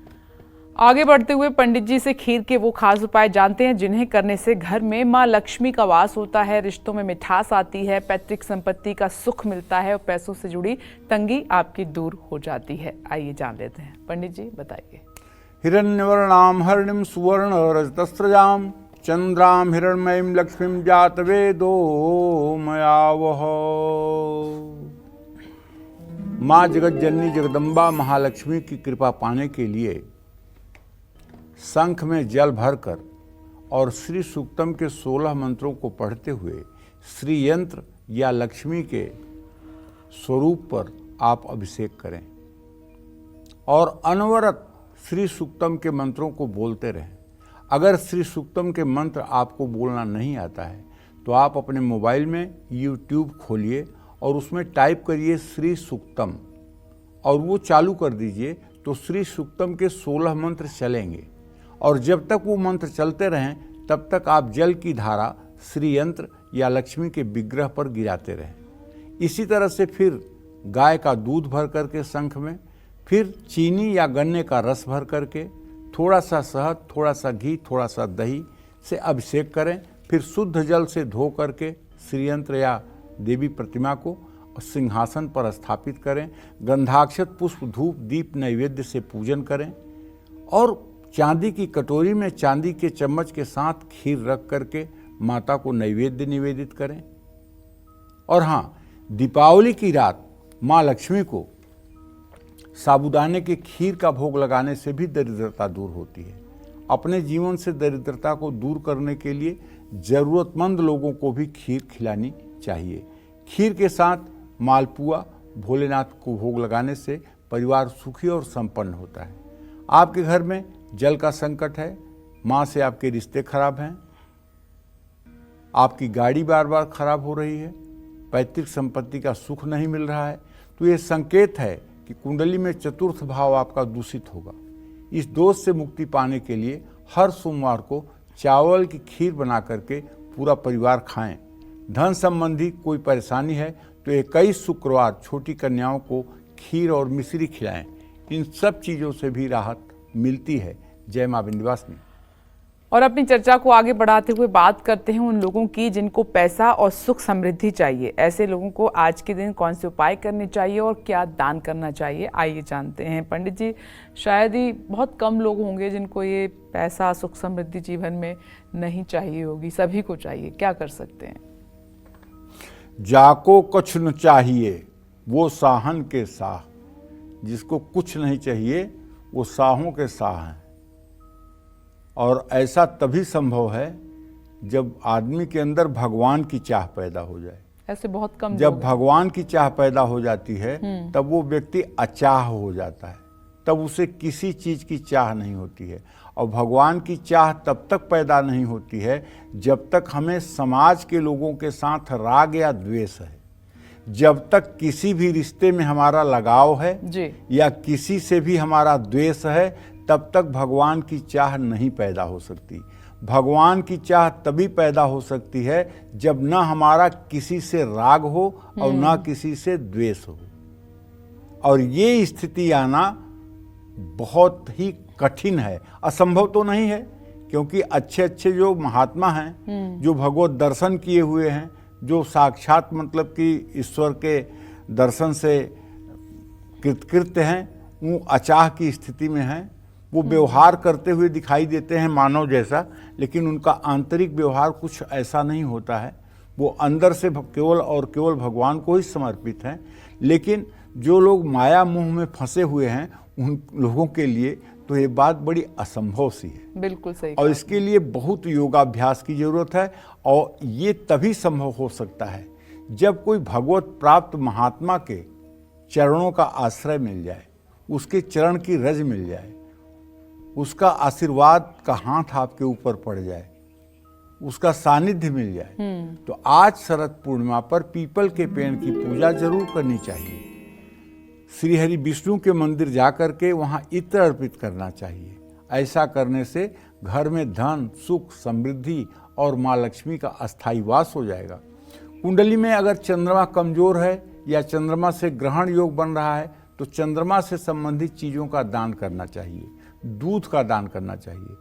आगे बढ़ते हुए पंडित जी से खीर के वो खास उपाय जानते हैं जिन्हें करने से घर में मां लक्ष्मी का वास होता है, रिश्तों में मिठास आती है, पैतृक संपत्ति का सुख मिलता है और पैसों से जुड़ी तंगी आपकी दूर हो जाती है। आइए जान लेते हैं। पंडित जी बताइए। हिरण्यवर्णाम हरिणीम सुवर्ण रजतस्रजाम चंद्राम हिरण्मयीम लक्ष्मीम जातवेदो मयावह। माँ जगत जननी जगदम्बा महालक्ष्मी की कृपा पाने के लिए शंख में जल भरकर और श्री सूक्तम के 16 मंत्रों को पढ़ते हुए श्री यंत्र या लक्ष्मी के स्वरूप पर आप अभिषेक करें और अनवरत श्री सूक्तम के मंत्रों को बोलते रहें। अगर श्री सूक्तम के मंत्र आपको बोलना नहीं आता है तो आप अपने मोबाइल में YouTube खोलिए और उसमें टाइप करिए श्री सूक्तम और वो चालू कर दीजिए, तो श्री सूक्तम के 16 मंत्र चलेंगे और जब तक वो मंत्र चलते रहें तब तक आप जल की धारा श्री यंत्र या लक्ष्मी के विग्रह पर गिराते रहें। इसी तरह से फिर गाय का दूध भर करके शंख में, फिर चीनी या गन्ने का रस भर करके, थोड़ा सा शहद, थोड़ा सा घी, थोड़ा सा दही से अभिषेक करें। फिर शुद्ध जल से धो करके श्री यंत्र या देवी प्रतिमा को सिंहासन पर स्थापित करें। गंधाक्षत, पुष्प, धूप, दीप, नैवेद्य से पूजन करें और चांदी की कटोरी में चांदी के चम्मच के साथ खीर रख करके माता को नैवेद्य निवेदित करें। और हाँ, दीपावली की रात माँ लक्ष्मी को साबूदाने की खीर का भोग लगाने से भी दरिद्रता दूर होती है। अपने जीवन से दरिद्रता को दूर करने के लिए जरूरतमंद लोगों को भी खीर खिलानी चाहिए। खीर के साथ मालपुआ भोलेनाथ को भोग लगाने से परिवार सुखी और संपन्न होता है। आपके घर में जल का संकट है, माँ से आपके रिश्ते खराब हैं, आपकी गाड़ी बार बार खराब हो रही है, पैतृक संपत्ति का सुख नहीं मिल रहा है, तो ये संकेत है कि कुंडली में चतुर्थ भाव आपका दूषित होगा। इस दोष से मुक्ति पाने के लिए हर सोमवार को चावल की खीर बना करके पूरा परिवार खाएं। धन संबंधी कोई परेशानी है तो 21 शुक्रवार छोटी कन्याओं को खीर और मिश्री खिलाएं। इन सब चीज़ों से भी राहत मिलती है। जय माँ विंध्यवासिनी। और अपनी चर्चा को आगे बढ़ाते हुए बात करते हैं उन लोगों की जिनको पैसा और सुख समृद्धि चाहिए। ऐसे लोगों को आज के दिन कौन से उपाय करने चाहिए और क्या दान करना चाहिए, आइए जानते हैं। पंडित जी, शायद ही बहुत कम लोग होंगे जिनको ये पैसा, सुख समृद्धि जीवन में नहीं चाहिए होगी, सभी को चाहिए, क्या कर सकते हैं? जाको कुछ न चाहिए वो साहन के साह, जिसको कुछ नहीं चाहिए वो साहों के साह हैं। और ऐसा तभी संभव है जब आदमी के अंदर भगवान की चाह पैदा हो जाए। ऐसे बहुत कम जब लोग हैं। भगवान की चाह पैदा हो जाती है तब वो व्यक्ति अचाह हो जाता है, तब उसे किसी चीज की चाह नहीं होती है। और भगवान की चाह तब तक पैदा नहीं होती है जब तक हमें समाज के लोगों के साथ राग या द्वेष है। जब तक किसी भी रिश्ते में हमारा लगाव है जी। या किसी से भी हमारा द्वेष है, तब तक भगवान की चाह नहीं पैदा हो सकती। भगवान की चाह तभी पैदा हो सकती है जब न हमारा किसी से राग हो और न किसी से द्वेष हो। और ये स्थिति आना बहुत ही कठिन है, असंभव तो नहीं है, क्योंकि अच्छे अच्छे जो महात्मा हैं, जो भगवत दर्शन किए हुए हैं, जो साक्षात मतलब कि ईश्वर के दर्शन से कृतकृत्य हैं, वो अचाह की स्थिति में हैं। वो व्यवहार करते हुए दिखाई देते हैं मानव जैसा, लेकिन उनका आंतरिक व्यवहार कुछ ऐसा नहीं होता है। वो अंदर से केवल और केवल भगवान को ही समर्पित हैं। लेकिन जो लोग माया मोह में फंसे हुए हैं, उन लोगों के लिए तो ये बात बड़ी असंभव सी है। बिल्कुल सही। और इसके लिए बहुत योगाभ्यास की जरूरत है। और ये तभी संभव हो सकता है जब कोई भगवत प्राप्त महात्मा के चरणों का आश्रय मिल जाए, उसके चरण की रज मिल जाए, उसका आशीर्वाद का हाथ आपके ऊपर पड़ जाए, उसका सानिध्य मिल जाए। तो आज शरद पूर्णिमा पर पीपल के पेड़ की पूजा जरूर करनी चाहिए। श्री हरि विष्णु के मंदिर जाकर के वहां इत्र अर्पित करना चाहिए। ऐसा करने से घर में धन, सुख, समृद्धि और माँ लक्ष्मी का अस्थायी वास हो जाएगा। कुंडली में अगर चंद्रमा कमजोर है या चंद्रमा से ग्रहण योग बन रहा है तो चंद्रमा से संबंधित चीजों का दान करना चाहिए, दूध का दान करना चाहिए।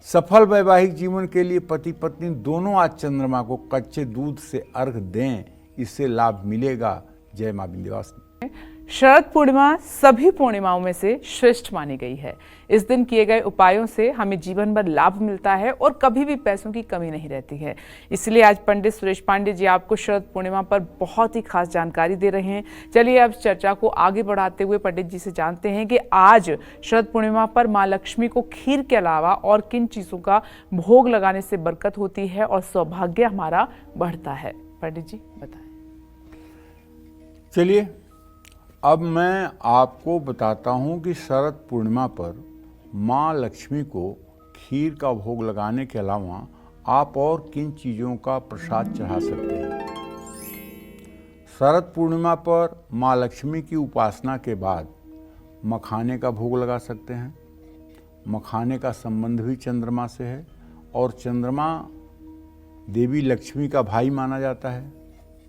सफल वैवाहिक जीवन के लिए पति पत्नी दोनों आज चंद्रमा को कच्चे दूध से अर्घ दें, इससे लाभ मिलेगा। जय मां विंध्यवासिनी। शरद पूर्णिमा सभी पूर्णिमाओं में से श्रेष्ठ मानी गई है। इस दिन किए गए उपायों से हमें जीवन भर लाभ मिलता है और कभी भी पैसों की कमी नहीं रहती है। इसलिए आज पंडित सुरेश पांडे जी आपको शरद पूर्णिमा पर बहुत ही खास जानकारी दे रहे हैं। चलिए अब चर्चा को आगे बढ़ाते हुए पंडित जी से जानते हैं कि आज शरद पूर्णिमा पर माँ लक्ष्मी को खीर के अलावा और किन चीज़ों का भोग लगाने से बरकत होती है और सौभाग्य हमारा बढ़ता है। पंडित जी बताएं। चलिए अब मैं आपको बताता हूं कि शरद पूर्णिमा पर माँ लक्ष्मी को खीर का भोग लगाने के अलावा आप और किन चीज़ों का प्रसाद चढ़ा सकते हैं। शरद पूर्णिमा पर माँ लक्ष्मी की उपासना के बाद मखाने का भोग लगा सकते हैं। मखाने का संबंध भी चंद्रमा से है और चंद्रमा देवी लक्ष्मी का भाई माना जाता है।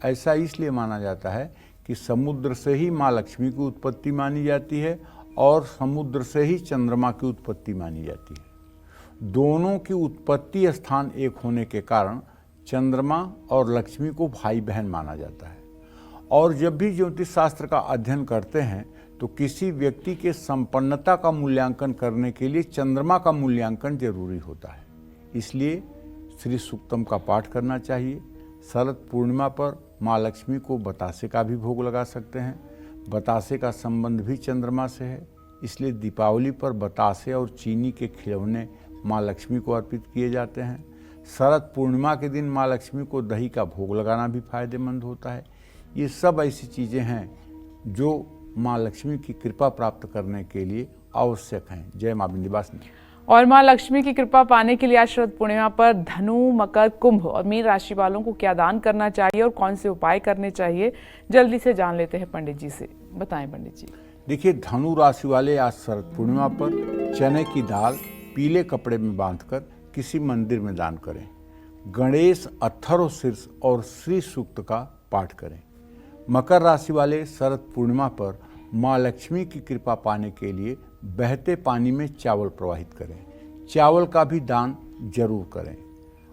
ऐसा इसलिए माना जाता है कि समुद्र से ही माँ लक्ष्मी की उत्पत्ति मानी जाती है और समुद्र से ही चंद्रमा की उत्पत्ति मानी जाती है। दोनों की उत्पत्ति स्थान एक होने के कारण चंद्रमा और लक्ष्मी को भाई बहन माना जाता है। और जब भी ज्योतिष शास्त्र का अध्ययन करते हैं तो किसी व्यक्ति के संपन्नता का मूल्यांकन करने के लिए चंद्रमा का मूल्यांकन जरूरी होता है। इसलिए श्री सूक्तम का पाठ करना चाहिए। शरद पूर्णिमा पर माँ लक्ष्मी को बतासे का भी भोग लगा सकते हैं। बतासे का संबंध भी चंद्रमा से है, इसलिए दीपावली पर बतासे और चीनी के खिलौने माँ लक्ष्मी को अर्पित किए जाते हैं। शरद पूर्णिमा के दिन माँ लक्ष्मी को दही का भोग लगाना भी फायदेमंद होता है। ये सब ऐसी चीज़ें हैं जो माँ लक्ष्मी की कृपा प्राप्त करने के लिए आवश्यक हैं। जय माँ विंध्यवासिनी। और माँ लक्ष्मी की कृपा पाने के लिए आज शरद पूर्णिमा पर धनु, मकर, कुंभ और मीन राशि वालों को क्या दान करना चाहिए और कौन से उपाय करने चाहिए, जल्दी से जान लेते हैं पंडित जी से। बताएं पंडित जी। देखिए, धनु राशि वाले आज शरद पूर्णिमा पर चने की दाल पीले कपड़े में बांधकर किसी मंदिर में दान करें। गणेश, अथर्व शीर्ष और श्री सूक्त का पाठ करें। मकर राशि वाले शरद पूर्णिमा पर माँ लक्ष्मी की कृपा पाने के लिए बहते पानी में चावल प्रवाहित करें। चावल का भी दान जरूर करें।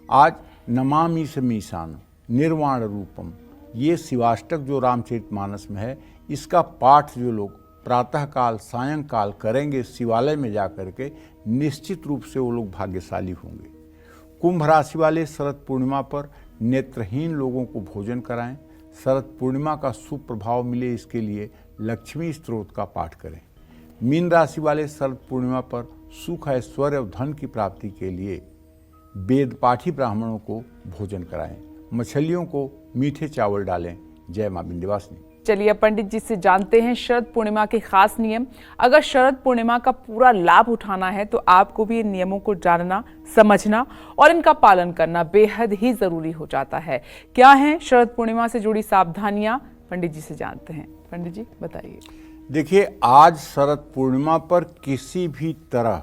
आज नमामि मीशान निर्वाण रूपम, ये शिवाष्टक जो रामचरितमानस में है, इसका पाठ जो लोग प्रातःकाल सायंकाल करेंगे शिवालय में जाकर के, निश्चित रूप से वो लोग भाग्यशाली होंगे। कुंभ राशि वाले शरद पूर्णिमा पर नेत्रहीन लोगों को भोजन कराएं। शरद पूर्णिमा का शुभ प्रभाव मिले इसके लिए लक्ष्मी स्तोत्र का पाठ करें। मीन राशि वाले शरद पूर्णिमा पर सुख, ऐश्वर्य और धन की प्राप्ति के लिए वेद पाठी ब्राह्मणों को भोजन कराएं, मछलियों को मीठे चावल डालें। जय मां विंध्यवासिनी। चलिए पंडित जी से जानते हैं शरद पूर्णिमा के खास नियम। अगर शरद पूर्णिमा का पूरा लाभ उठाना है तो आपको भी इन नियमों को जानना, समझना और इनका पालन करना बेहद ही जरूरी हो जाता है। क्या है शरद पूर्णिमा से जुड़ी सावधानियां, पंडित जी से जानते हैं। पंडित जी बताइए। देखिए, आज शरद पूर्णिमा पर किसी भी तरह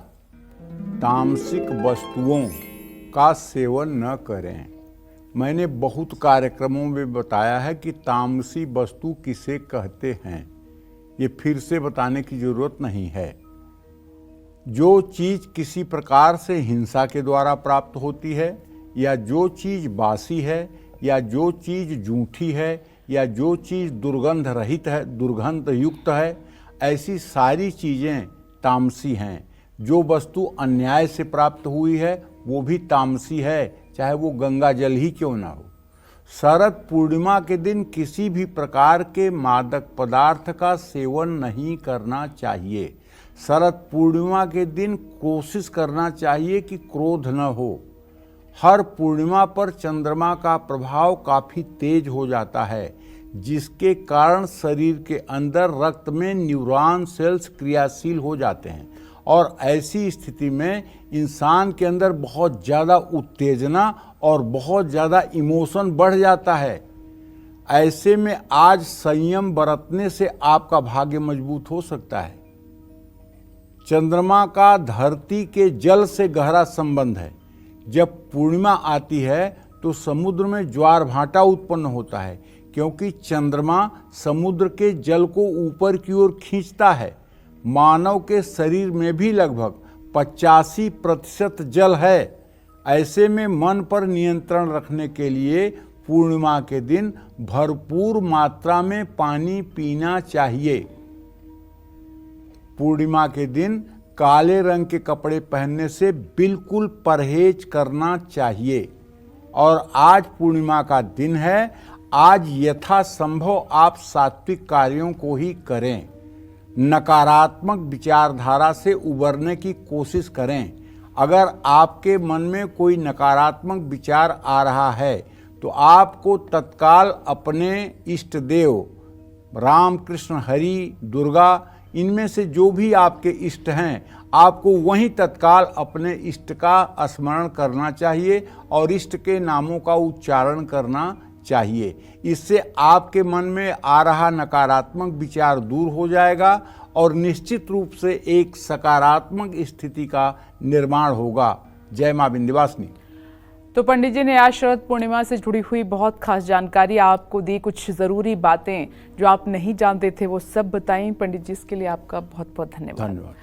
तामसिक वस्तुओं का सेवन न करें। मैंने बहुत कार्यक्रमों में बताया है कि तामसी वस्तु किसे कहते हैं, ये फिर से बताने की जरूरत नहीं है। जो चीज किसी प्रकार से हिंसा के द्वारा प्राप्त होती है, या जो चीज बासी है, या जो चीज जूठी है, या जो चीज दुर्गंध रहित है, दुर्गंध युक्त है, ऐसी सारी चीजें तामसी हैं। जो वस्तु अन्याय से प्राप्त हुई है वो भी तामसी है, चाहे वो गंगा जल ही क्यों ना हो। शरद पूर्णिमा के दिन किसी भी प्रकार के मादक पदार्थ का सेवन नहीं करना चाहिए। शरद पूर्णिमा के दिन कोशिश करना चाहिए कि क्रोध न हो। हर पूर्णिमा पर चंद्रमा का प्रभाव काफी तेज हो जाता है, जिसके कारण शरीर के अंदर रक्त में न्यूरॉन सेल्स क्रियाशील हो जाते हैं और ऐसी स्थिति में इंसान के अंदर बहुत ज़्यादा उत्तेजना और बहुत ज़्यादा इमोशन बढ़ जाता है। ऐसे में आज संयम बरतने से आपका भाग्य मजबूत हो सकता है। चंद्रमा का धरती के जल से गहरा संबंध है। जब पूर्णिमा आती है तो समुद्र में ज्वार भाटा उत्पन्न होता है, क्योंकि चंद्रमा समुद्र के जल को ऊपर की ओर खींचता है। मानव के शरीर में भी लगभग 85% जल है। ऐसे में मन पर नियंत्रण रखने के लिए पूर्णिमा के दिन भरपूर मात्रा में पानी पीना चाहिए। पूर्णिमा के दिन काले रंग के कपड़े पहनने से बिल्कुल परहेज करना चाहिए। और आज पूर्णिमा का दिन है। आज यथासंभव आप सात्विक कार्यों को ही करें। नकारात्मक विचारधारा से उबरने की कोशिश करें। अगर आपके मन में कोई नकारात्मक विचार आ रहा है तो आपको तत्काल अपने इष्ट देव राम, कृष्ण, हरि, दुर्गा, इनमें से जो भी आपके इष्ट हैं, आपको वहीं तत्काल अपने इष्ट का स्मरण करना चाहिए और इष्ट के नामों का उच्चारण करना चाहिए। इससे आपके मन में आ रहा नकारात्मक विचार दूर हो जाएगा और निश्चित रूप से एक सकारात्मक स्थिति का निर्माण होगा। जय मां विंध्यवासिनी। तो पंडित जी ने आज शरद पूर्णिमा से जुड़ी हुई बहुत खास जानकारी आपको दी। कुछ ज़रूरी बातें जो आप नहीं जानते थे वो सब बताई। पंडित जी, इसके लिए आपका बहुत बहुत धन्यवाद।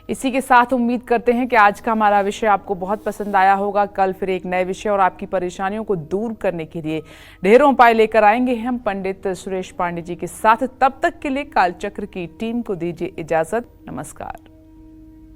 इसी के साथ उम्मीद करते हैं कि आज का हमारा विषय आपको बहुत पसंद आया होगा। कल फिर एक नए विषय और आपकी परेशानियों को दूर करने के लिए ढेरों उपाय लेकर आएंगे हम पंडित सुरेश पांडे जी के साथ। तब तक के लिए कालचक्र की टीम को दीजिए इजाजत। नमस्कार।